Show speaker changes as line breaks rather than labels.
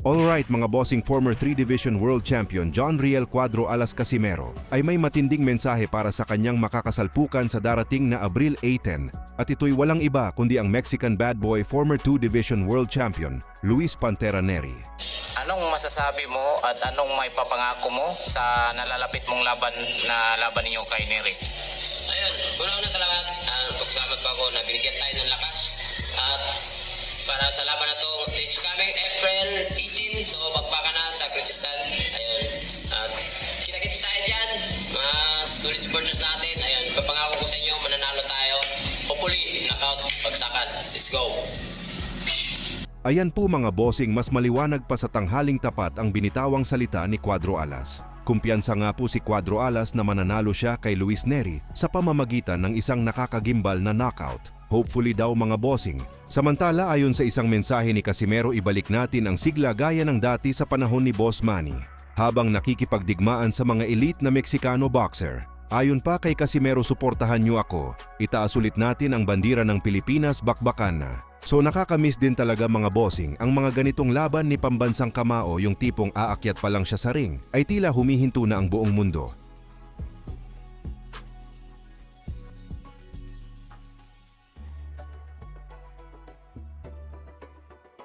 Alright mga bossing, former 3 Division World Champion John Riel Cuadro Alas Casimero ay may matinding mensahe para sa kanyang makakasalpukan sa darating na Abril 18 at ito'y walang iba kundi ang Mexican bad boy former 2 Division World Champion Luis Pantera Nery.
Anong masasabi mo at anong may papangako mo sa nalalapit mong laban ninyo kay Nery?
Ayun, una-una sa lahat, pagkasalamat pa ako na binigyan tayo ng lakas at para sa laban na to this coming April 18, so magpaka na sa Kristan. Ayun, at kita-kits tayo dyan, mga solid supporters natin. Ayun, ipapangako ko sa inyo, mananalo tayo. Hopefully, knockout, pagsakan. Let's go!
Ayan po mga bossing, mas maliwanag pa sa tanghaling tapat ang binitawang salita ni Cuadro Alas. Kumpiyansa nga po si Cuadro Alas na mananalo siya kay Luis Nery sa pamamagitan ng isang nakakagimbal na knockout. Hopefully daw mga bossing. Samantala ayon sa isang mensahe ni Casimero, ibalik natin ang sigla gaya ng dati sa panahon ni Boss Manny habang nakikipagdigmaan sa mga elite na Meksikano boxer. Ayon pa kay Casimero, suportahan niyo ako. Itaas ulit natin ang bandira ng Pilipinas, bakbakan na. So nakakamiss din talaga mga bossing ang mga ganitong laban ni pambansang kamao, yung tipong aakyat pa lang siya sa ring ay tila humihinto na ang buong mundo.